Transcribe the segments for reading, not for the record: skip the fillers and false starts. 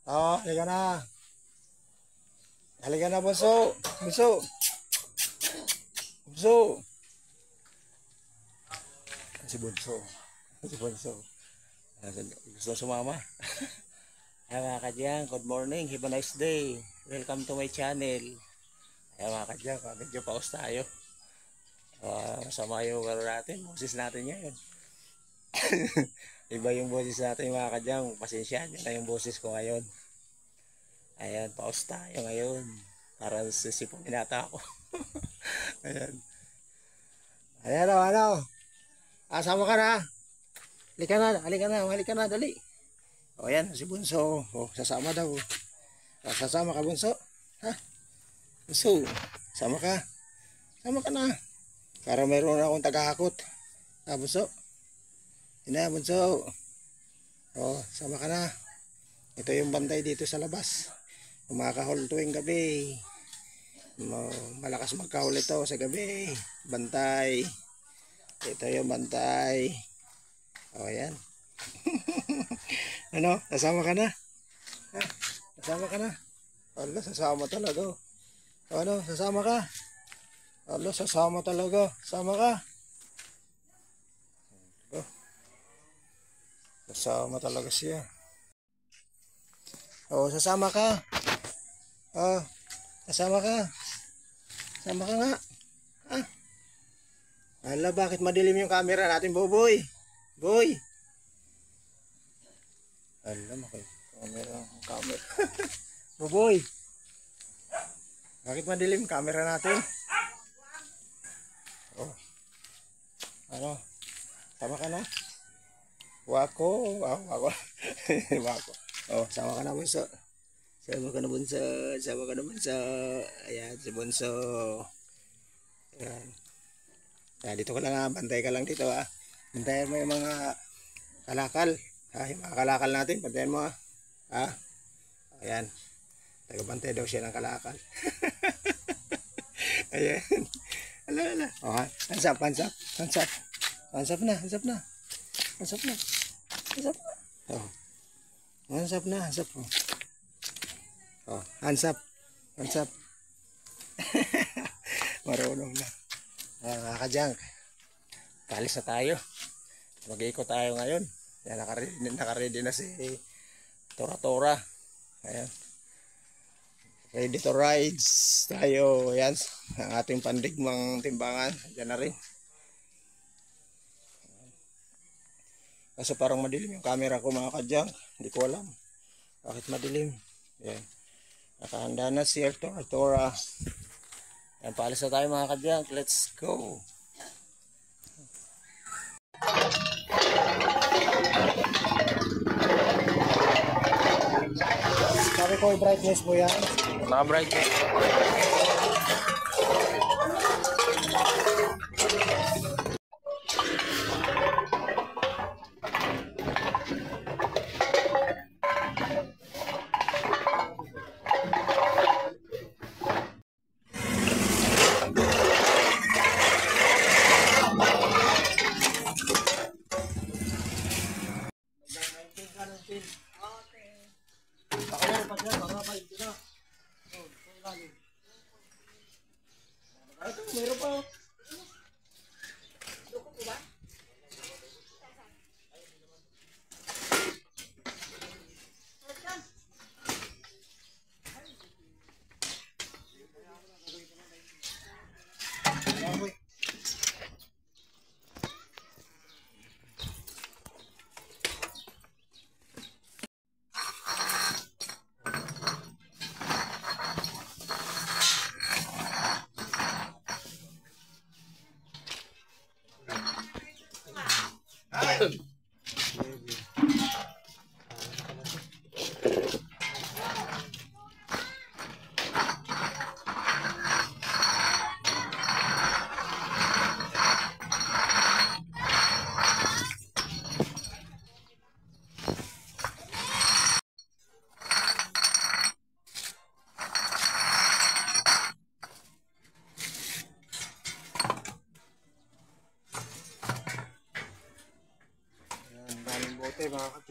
Oh, halika na. Halika na, bunso. Bunso. Bunso. Si bunso. Si bunso. Gusto sumama. Ayan mga kadyang, good morning. Have a nice day. Welcome to my channel. Ayan mga kadyang, medyo paus tayo. Masama yung garo natin. Boses natin ngayon. Iba yung boses natin mga kadyang. Pasensya nyo na yung boses ko ngayon. Ayan, paus tayo ngayon. Para sisipunin nata ako. Ayan. Ayan o, ano. Asama ka na. Halika na, halika na, dali. O yan, si Bunso. O, sasama daw. O, sasama ka, Bunso. Ha? Bunso, sama ka. Sama ka na. Para mayroon akong tagahakot. Ha, Bunso? Ina, Bunso. O, sama ka na. Ito yung bantay dito sa labas. Kumakahol tuwing gabi. Malakas magkahol ito sa gabi. Bantay. Ito yung bantay. O, yan. Ano? Nasama ka na? Ha? Nasama ka na? Ala, sasama talaga. Ano? Sasama ka? Ala, sasama talaga. Sama ka? Sasama talaga siya. O, sasama ka? O, sasama ka? Sama ka nga. Ha? Ala, bakit madilim yung camera natin, Boboy? Boy! Ala, camera. Boboy! Bakit madilim camera natin? Oh. Ano? Sama ka na? Wako. Wako. Wako. Oh, sama ka na, Bunso. Sama ka na, Bunso. Sama ka na, Bunso. Ayan, si Bunso. Ayan. Ayan, dito ka lang ha. Bantay ka lang dito ha. Bantayan mo yung mga kalakal. Ha, yung mga kalakal natin. Bantayan mo ha. Ha? Ayan. Tagabantay daw siya ng kalakal. Ayan. Ala. O ha. Hansap. Hansap na. Oh. Hansap na. Oh. Hansap. Marunong na. Ayan mga kadyang. Kalis na tayo. Mag-iikot tayo ngayon. Ayan, nakaready na si Tora. Ayan. Ready to rides tayo. Ayan. Ang ating pandigmang timbangan. Ayan na rin. Kaso parang madilim yung camera ko mga kadyang. Hindi ko alam. Bakit madilim? Ayan. Nakahanda na si Tora. Ayan, paalis na tayo mga kadyang. Let's go. Sabi ko brightness mo yan. Naka-brightness. Meron pa.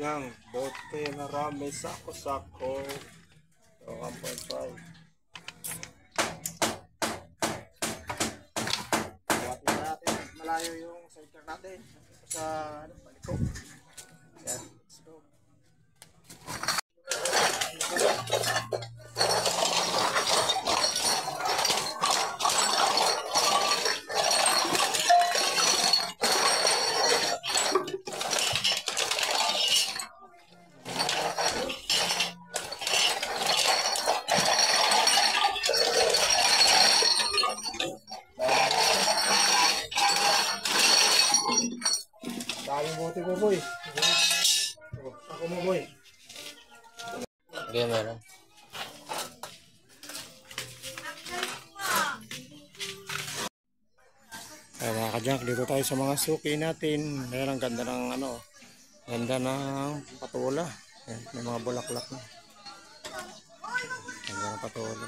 Yang bote na rami sako-sako. So, 1.5. Buhatin na natin. Malayo yung sidecar natin. Sa paliko. Yan. Let's go. Daming bote po, boy. Ako mo, boy. Okay, meron. Ay, mga kajunk, dito tayo sa mga suki natin. Ayan, ang ganda ng ano, ganda ng patula. Ayan, may mga bulaklak na. Ganda ng patula.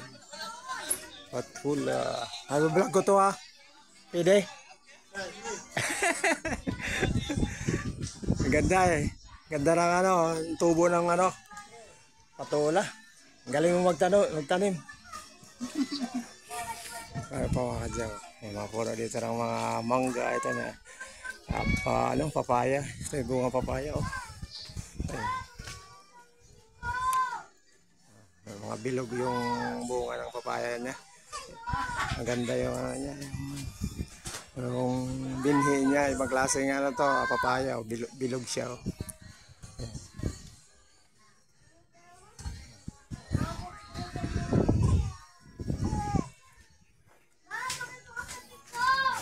Patula. Ay, vlog ko to, ha. Pwede? Ang ganda eh. Ganda ng ano, tubo ng ano, patula. Ang galing mo magtanim. Ay, pa mga kajunk. May mga puro dito ng mga mangga. Ito na. Papaya. Ito yung bunga papaya. Oh. May mga bilog yung bunga ng papaya niya. Maganda yung ano niya. Yung binhi niya. Ibang klase nga na to. Papaya. Oh. Bilog siya. Oh.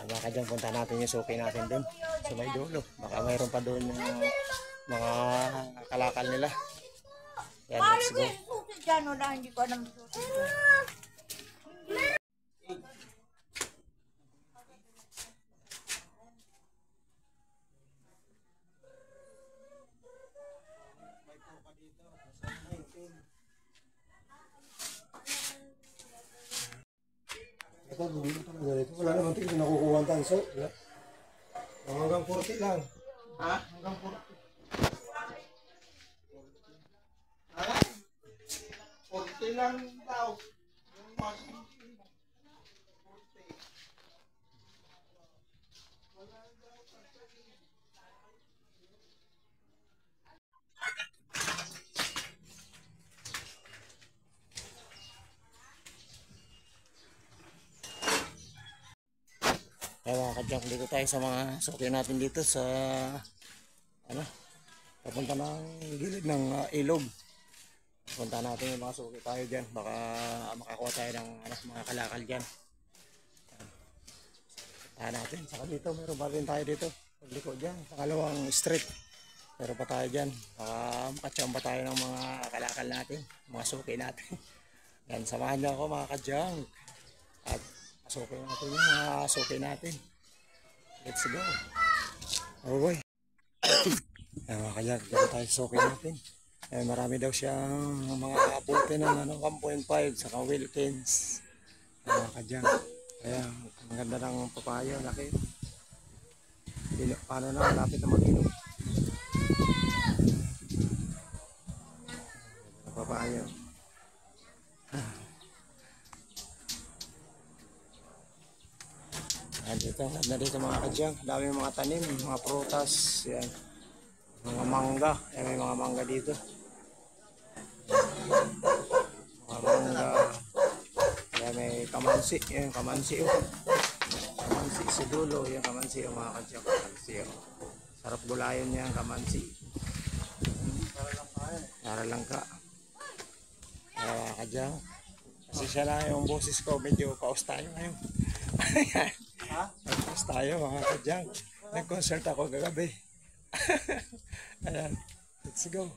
Baka dyan punta natin yung suki natin dun sa may dulo. Baka mayroon pa doon yung mga kalakal nila. Yan, let's go. Diyan wala, hindi ko alam susi. Ito, bumili ito na ganito. Wala naman ito nakukuha ang tanso. Hanggang 40 lang. Ha? Hanggang 40. Ha? 40 lang daw. Yung mas 40. Ay, mga kajunk, dito tayo sa mga suki natin dito sa ano, papunta ng gilid ng ilog. Punta natin yung mga suki tayo dyan, baka makakuha tayo ng mga kalakal dyan. Punta natin, saka dito meron pa rin tayo dito pagliko dyan, pangalawang street meron pa tayo dyan, baka makachamba tayo ng mga kalakal natin, mga suki natin. Yan, samahan niyo ako mga kajunk at pasukin natin yung mga suki natin. Let's go. Oh boy. Mga kajak, dito tayo sa suki natin. Marami daw siyang mga bote ng 1.5 saka Wilkins. Mga kajak. Kaya ang ganda ng papaya, laki. Paano na, malapit na mag-inom. Papaya. Dito mga kajang, dami mga tanim, mga prutas, yan. Mga mangga, yan, may mga mangga dito. Mga mangga, yan, may kamansi, yan, kamansi oh. Kamansi sa dulo, yan, kamansi oh, mga kajang, kamansi oh. Sarap gulayan yan, kamansi. Para lang ka. Mga kajang, kasi siya na yung boses ko, medyo paus tayo ngayon. Ayan. Tapos tayo mga kajang. Nag-concert ako kagabi. Ayan. Let's go.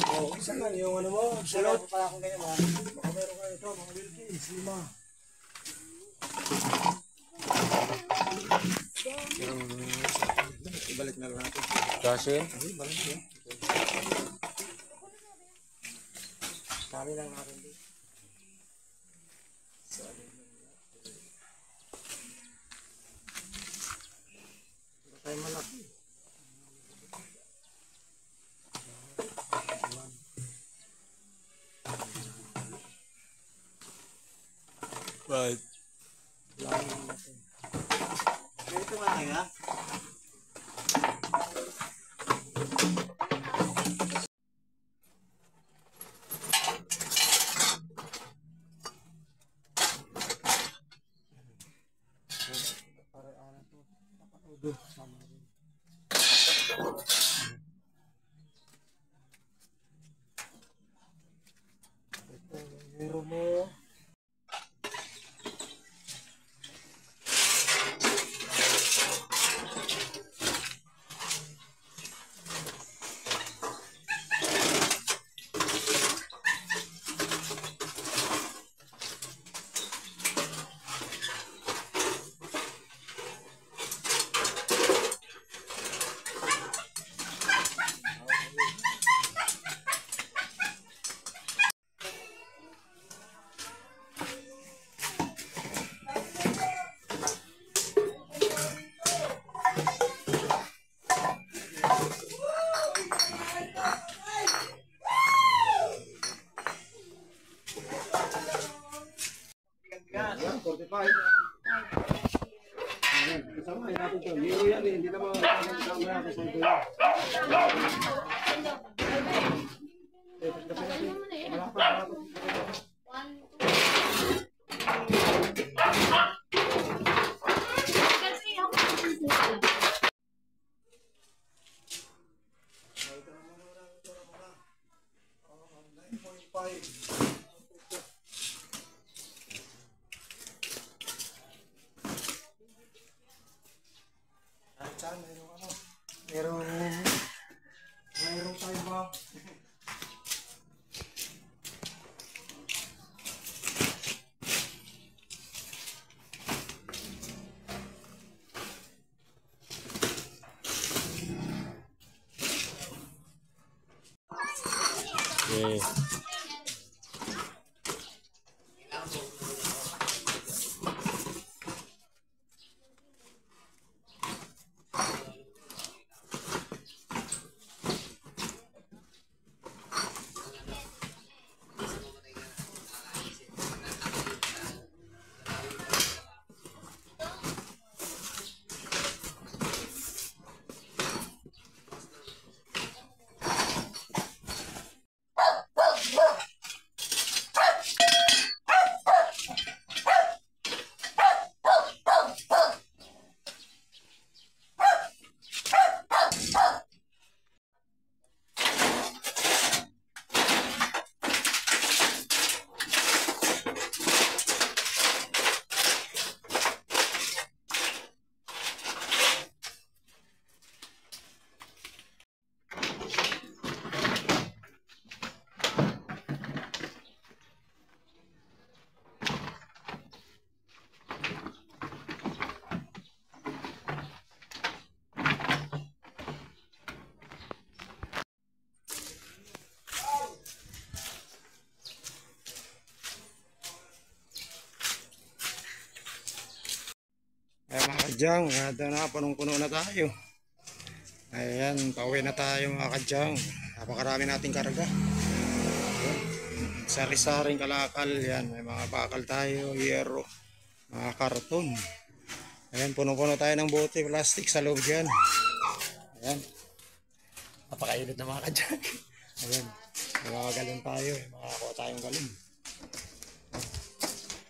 Oh, isa lang yung ano mo. Salot pa akong ganyan ha. Baka meron kayo ito, mga Wilkins, 5. Ibalik na lang natin. Kasi? Ibalik yun. Kami lang natin dito. tayo malaki. But, ito nga nga. Ito, mo. Yan, 45. Kasama natin ito. Euro yan eh. Hindi naman kasama natin sa ito yan. Mayroon tayo ba? Okay. Mga kadyang, ito na, punong-puno na tayo. Ayan, pauwi na tayo mga kadyang. Napakarami nating karga. Sari-saring kalakal, yan, may mga bakal tayo, hierro, mga karton. Ayan, punong-puno tayo ng bote, plastic sa loob yan. Ayan, napakainit na mga kadyang. Ayan, may mga galon tayo, may makakuha tayong galon.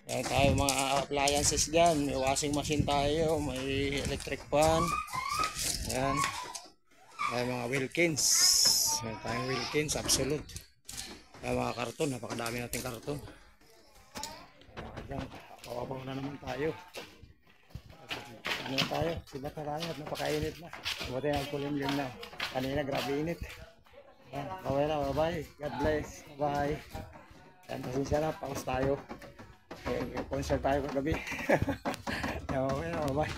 Meron tayo mga appliances dyan. May washing machine tayo. May electric fan. Ayan. May mga Wilkins. Meron tayong Wilkins. Absolute. May mga karton. Napakadami natin karton. Ayan. Kawabaw na naman tayo. Ano na tayo? Sibat na tayo at napakainit na. Buti ang kulimlim na. Kanina grabe init. Ayan. Bye na. Bye bye. God bless. Bye. Ayan. Pasensya na. Pause tayo. Concert tayo kagabi. Okay na, bye.